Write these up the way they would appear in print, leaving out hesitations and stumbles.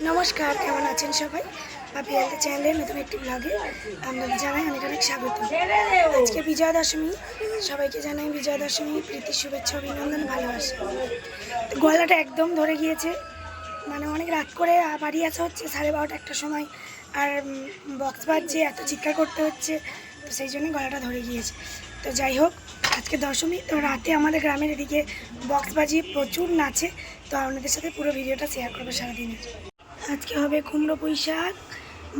নমস্কার, কেমন আছেন সবাই? পাপি হেলথ চ্যানেলের নতুন একটি ব্লগে আপনাদের জানাই অনেক অনেক স্বাগত। আজকে বিজয়া দশমী, সবাইকে জানাই বিজয়া দশমী প্রীতি, শুভেচ্ছা, অভিনন্দন, ভালোবাসা। গলাটা একদম ধরে গিয়েছে, মানে অনেক রাত করে বাড়ি আসা হচ্ছে 12:30 একটা সময়, আর বক্স বাজছে, এত চিৎকার করতে হচ্ছে, তো সেই জন্য গলাটা ধরে গিয়েছে। তো যাই হোক, আজকে দশমী, তো রাতে আমাদের গ্রামের এদিকে বক্স বাজিয়ে প্রচুর নাচে, তো আপনাদের সাথে পুরো ভিডিওটা শেয়ার করবো সারাদিনের। আজকে হবে কুমড়ো পুঁই শাক,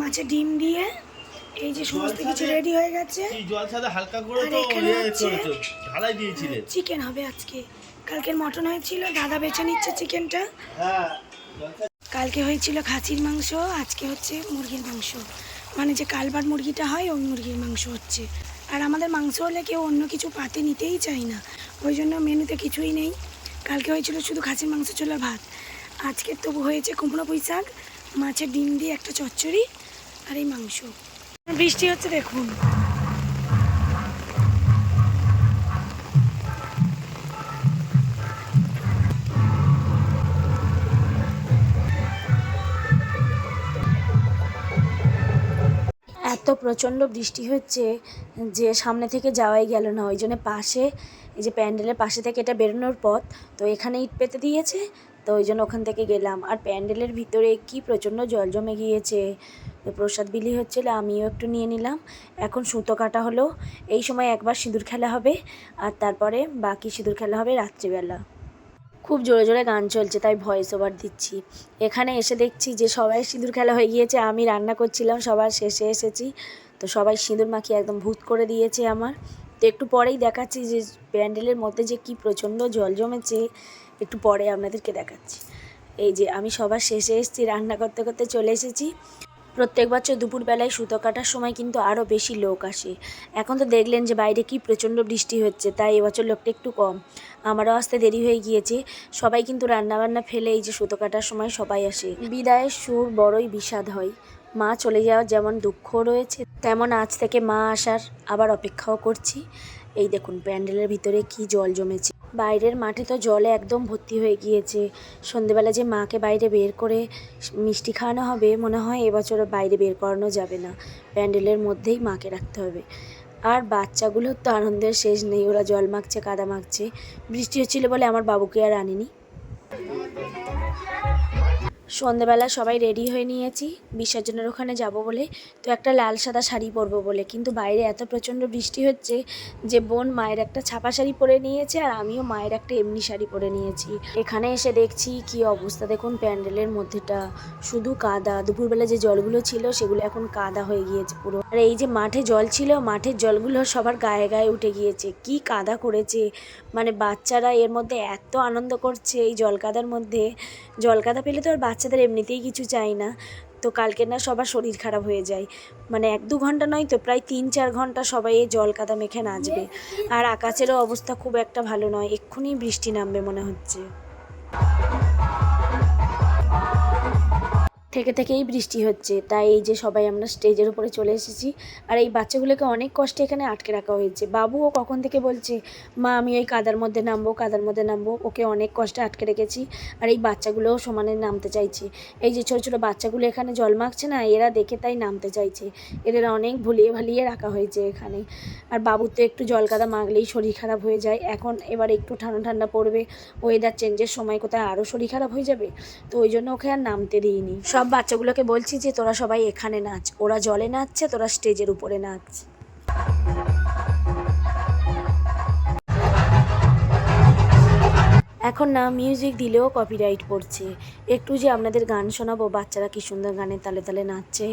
মাছের ডিম দিয়ে, এই যে সমস্ত কিছু রেডি হয়ে গেছে। আর এখানে হচ্ছে চিকেন হবে আজকে। কালকের মটন হয়েছিল, দাদা বেছে নিচ্ছে চিকেনটা। কালকে হয়েছিল খাসির মাংস, আজকে হচ্ছে মুরগির মাংস, মানে যে কালবার মুরগিটা হয় ওই মুরগির মাংস হচ্ছে। আর আমাদের মাংস হলে কেউ অন্য কিছু পাতে নিতেই চায় না, ওই জন্য মেনুতে কিছুই নেই। কালকে হয়েছিল শুধু খাসির মাংস ছিল, ভাত। আজকে তবু হয়েছে কুমড়ো পুঁই শাক, মাছের ডিম দিয়ে একটা চচ্চড়ি, আর এই মাংস। বৃষ্টি হচ্ছে দেখুন। এত প্রচণ্ড বৃষ্টি হচ্ছে যে সামনে থেকে যাওয়াই গেল না, ওই জন্য পাশে, এই যে প্যান্ডেলের পাশে থেকে এটা বেরোনোর পথ, তো এখানে ইট পেতে দিয়েছে, তো ওই জন্য ওখান থেকে গেলাম। আর প্যান্ডেলের ভিতরে কি প্রচণ্ড জল জমে গিয়েছে। তো প্রসাদ বিলি হচ্ছিলো, আমিও একটু নিয়ে নিলাম। এখন সুতো কাটা হলো, এই সময় একবার সিঁদুর খেলা হবে, আর তারপরে বাকি সিঁদুর খেলা হবে রাত্রিবেলা। খুব জোরে জোরে গান চলছে, তাই ভয়েস ওভার দিচ্ছি। এখানে এসে দেখছি যে সবাই সিঁদুর খেলা হয়ে গিয়েছে, আমি রান্না করছিলাম, সবার শেষে এসেছি। তো সবাই সিঁদুর মাখিয়ে একদম ভূত করে দিয়েছে আমার। তো একটু পরেই দেখাচ্ছি যে প্যান্ডেলের মধ্যে যে কি প্রচণ্ড জল জমেছে, একটু পরে আপনাদেরকে দেখাচ্ছি। এই যে আমি সবার শেষে এসেছি, রান্না করতে করতে চলে এসেছি। প্রত্যেক বছর দুপুরবেলায় সুতো কাটার সময় কিন্তু আরও বেশি লোক আসে। এখন তো দেখলেন যে বাইরে কি প্রচণ্ড বৃষ্টি হচ্ছে, তাই এবছর লোকটা একটু কম। আমারও আসতে দেরি হয়ে গিয়েছে। সবাই কিন্তু রান্নাবান্না ফেলে এই যে সুতো কাটার সময় সবাই আসে। বিদায়ের সুর বড়ই বিষাদ হয়। মা চলে যাওয়ার যেমন দুঃখ রয়েছে, তেমন আজ থেকে মা আসার আবার অপেক্ষাও করছি। এই দেখুন প্যান্ডেলের ভিতরে কি জল জমেছে। বাইরের মাঠে তো জলে একদম ভর্তি হয়ে গিয়েছে। সন্ধেবেলা যে মাকে বাইরে বের করে মিষ্টি খাওয়ানো হবে, মনে হয় এবছর বাইরে বের করানো যাবে না, প্যান্ডেলের মধ্যেই মাকে রাখতে হবে। আর বাচ্চাগুলোর তো আনন্দের শেষ নেই, ওরা জল মাখছে, কাদা মাখছে। বৃষ্টি হচ্ছিল বলে আমার বাবুকে আর আনিনি। সন্ধেবেলা সবাই রেডি হয়ে নিয়েছি বিসর্জনের ওখানে যাব বলে। তো একটা লাল সাদা শাড়ি পরবো বলে, কিন্তু বাইরে এত প্রচণ্ড বৃষ্টি হচ্ছে যে বোন মায়ের একটা ছাপা শাড়ি পরে নিয়েছে, আর আমিও মায়ের একটা এমনি শাড়ি পরে নিয়েছি। এখানে এসে দেখছি কি অবস্থা, দেখুন প্যান্ডেলের মধ্যেটা শুধু কাদা। দুপুরবেলা যে জলগুলো ছিল সেগুলো এখন কাদা হয়ে গিয়েছে পুরো। আর এই যে মাঠে জল ছিল, মাঠের জলগুলো সবার গায়ে গায়ে উঠে গিয়েছে, কি কাদা করেছে। মানে বাচ্চারা এর মধ্যে এত আনন্দ করছে এই জল কাদার মধ্যে। জল কাদা পেলে তো আর বাচ্চাদের এমনিতেই কিছু চাই না। তো কালকে না সবার শরীর খারাপ হয়ে যায়, মানে 1-2 ঘন্টা নয় তো প্রায় 3-4 ঘন্টা সবাই এই জল কাদা মেখে নাচবে। আর আকাশেরও অবস্থা খুব একটা ভালো নয়, এক্ষুনি বৃষ্টি নামবে মনে হচ্ছে। থেকে থেকেই বৃষ্টি হচ্ছে, তাই এই যে সবাই আমরা স্টেজের উপরে চলে এসেছি। আর এই বাচ্চাগুলোকে অনেক কষ্টে এখানে আটকে রাখা হয়েছে। বাবুও কখন থেকে বলছে মা আমি ওই কাদার মধ্যে নামবো, কাদার মধ্যে নামবো, ওকে অনেক কষ্টে আটকে রেখেছি। আর এই বাচ্চাগুলোও সমানে নামতে চাইছে। এই যে ছোটো ছোটো বাচ্চাগুলো এখানে জল মাখছে না, এরা দেখে তাই নামতে চাইছে। এদের অনেক ভুলিয়ে ভালিয়ে রাখা হয়েছে এখানে। আর বাবুর তো একটু জল কাদা মাখলেই শরীর খারাপ হয়ে যায়। এখন এবার একটু ঠান্ডা ঠান্ডা পড়বে, ওয়েদার চেঞ্জের সময় কোথায় আরও শরীর খারাপ হয়ে যাবে, তো ওই জন্য ওকে আর নামতে দিইনি। সব বাচ্চাগুলোকে বলছি যে তোরা সবাই এখানে নাচ, ওরা জলে নাচছে, তোরা স্টেজের উপরে নাচ। এখন না মিউজিক দিলেও কপিরাইট পড়ছে। একটু যে আপনাদের গান শোনাবো, বাচ্চারা কি সুন্দর গানের তালে তালে নাচছে,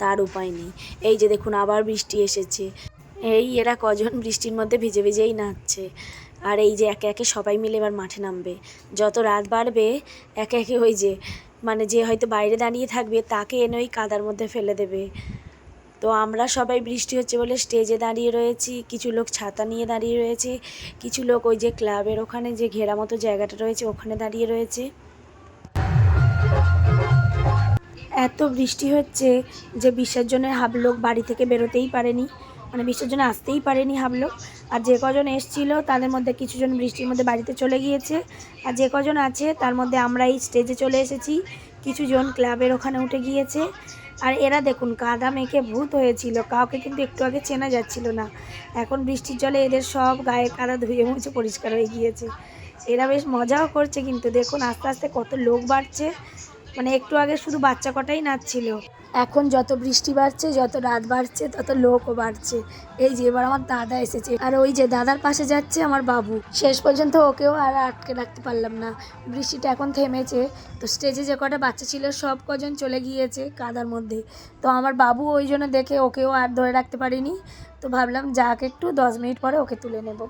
তার উপায় নেই। এই যে দেখুন আবার বৃষ্টি এসেছে। এই এরা কজন বৃষ্টির মধ্যে ভিজে ভিজেই নাচছে। আর এই যে একে একে সবাই মিলে এবার মাঠে নামবে। যত রাত বাড়বে একে একে ওই যে মানে যে হয়তো বাইরে দাঁড়িয়ে থাকবে তাকে এনে ওই কাদার মধ্যে ফেলে দেবে। তো আমরা সবাই বৃষ্টি হচ্ছে বলে স্টেজে দাঁড়িয়ে রয়েছি, কিছু লোক ছাতা নিয়ে দাঁড়িয়ে রয়েছে, কিছু লোক ওই যে ক্লাবের ওখানে যে ঘেরা মতো জায়গাটা রয়েছে ওখানে দাঁড়িয়ে রয়েছে। এত বৃষ্টি হচ্ছে যে বিসর্জনের হাফ লোক বাড়ি থেকে বেরোতেই পারেনি, মানে বিসর্জনে আসতেই পারেনি হাফ লোক। আর যে কজন এসেছিল তাদের মধ্যে কিছুজন বৃষ্টির মধ্যে বাড়িতে চলে গিয়েছে, আর যে কজন আছে তার মধ্যে আমরা এই স্টেজে চলে এসেছি। কিছু জন ক্লাবের ওখানে উঠে গিয়েছে। আর এরা দেখুন কাদা মেখে ভূত হয়েছিল, কাউকে কিন্তু একটু আগে চেনা যাচ্ছিল না। এখন বৃষ্টির জলে এদের সব গায়ে কাদা ধুয়ে মুছে পরিষ্কার হয়ে গিয়েছে। এরা বেশ মজাও করছে, কিন্তু দেখুন আস্তে আস্তে কত লোক বাড়ছে। মানে একটু আগে শুধু বাচ্চা কটাই নাচছিল, এখন যত বৃষ্টি বাড়ছে, যত রাত বাড়ছে, তত লোকও বাড়ছে। এই যে এবার আমার দাদা এসেছে, আর ওই যে দাদার পাশে যাচ্ছে আমার বাবু। শেষ পর্যন্ত ওকেও আর আটকে রাখতে পারলাম না, বৃষ্টিটা এখন থেমেছে। তো স্টেজে যে কটা বাচ্চা ছিল সব কজন চলে গিয়েছে কাদার মধ্যে। তো আমার বাবু ওই জন্য দেখে ওকেও আর ধরে রাখতে পারিনি। তো ভাবলাম যাক একটু 10 মিনিট পরে ওকে তুলে নেব।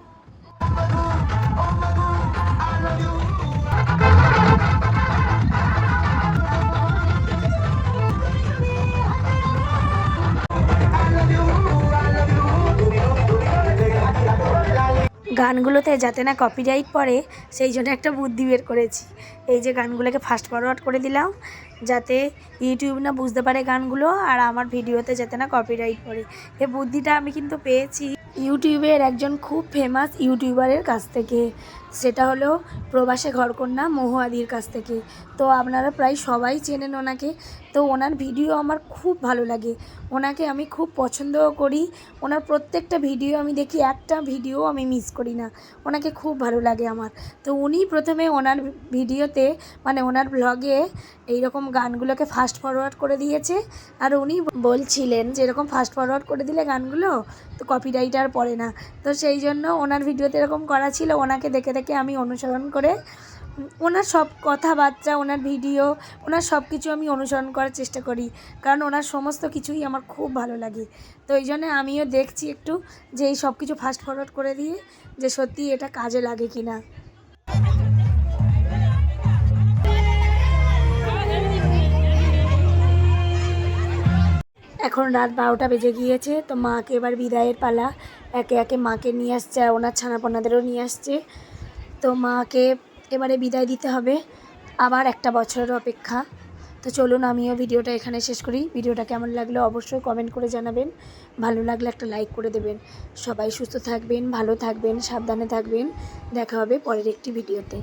গানগুলোতে যাতে না কপিরাইট পড়ে সেই জন্য একটা বুদ্ধি বের করেছি। এই যে গানগুলোকে ফাস্ট ফরওয়ার্ড করে দিলাম, যাতে ইউটিউব না বুঝতে পারে গানগুলো, আর আমার ভিডিওতে যাতে না কপিরাইট পড়ে। এই বুদ্ধিটা আমি কিন্তু পেয়েছি ইউটিউবের একজন খুব ফেমাস ইউটিউবারের কাছ থেকে। সেটা হলো প্রবাসে ঘরকন্যা মহুয়াদির কাছ থেকে। তো আপনারা প্রায় সবাই চেনেন ওনাকে। তো ওনার ভিডিও আমার খুব ভালো লাগে, ওনাকে আমি খুব পছন্দও করি। ওনার প্রত্যেকটা ভিডিও আমি দেখি, একটা ভিডিও আমি মিস করি না। ওনাকে খুব ভালো লাগে আমার। তো উনি প্রথমে ওনার ভিডিওতে মানে ওনার ব্লগে এইরকম গানগুলোকে ফাস্ট ফরওয়ার্ড করে দিয়েছে। আর উনি বলছিলেন যে এরকম ফাস্ট ফরওয়ার্ড করে দিলে গানগুলো তো কপিরাইট আর পড়ে না। তো সেই জন্য ওনার ভিডিওতে এরকম করা ছিল। ওনাকে দেখে দেখে আমি অনুসরণ করে ওনার সব কথাবার্তা, ওনার ভিডিও, ওনার সব কিছু আমি অনুসরণ করার চেষ্টা করি, কারণ ওনার সমস্ত কিছুই আমার খুব ভালো লাগে। তো এই জন্যে আমিও দেখছি একটু যে এই সব কিছু ফাস্ট ফরওয়ার্ড করে দিয়ে যে সত্যি এটা কাজে লাগে কি না। এখন রাত 12টা বেজে গিয়েছে। তো মাকে এবার বিদায়ের পালা। একে একে মাকে নিয়ে আসছে, আর ওনার ছানাপোনাদেরও নিয়ে আসছে। তো মাকে এবারে বিদায় দিতে হবে, আবার একটা বছরের অপেক্ষা। তো চলুন আমিও ভিডিওটা এখানে শেষ করি। ভিডিওটা কেমন লাগলো অবশ্যই কমেন্ট করে জানাবেন, ভালো লাগলে একটা লাইক করে দেবেন। সবাই সুস্থ থাকবেন, ভালো থাকবেন, সাবধানে থাকবেন। দেখা হবে পরের একটি ভিডিওতে।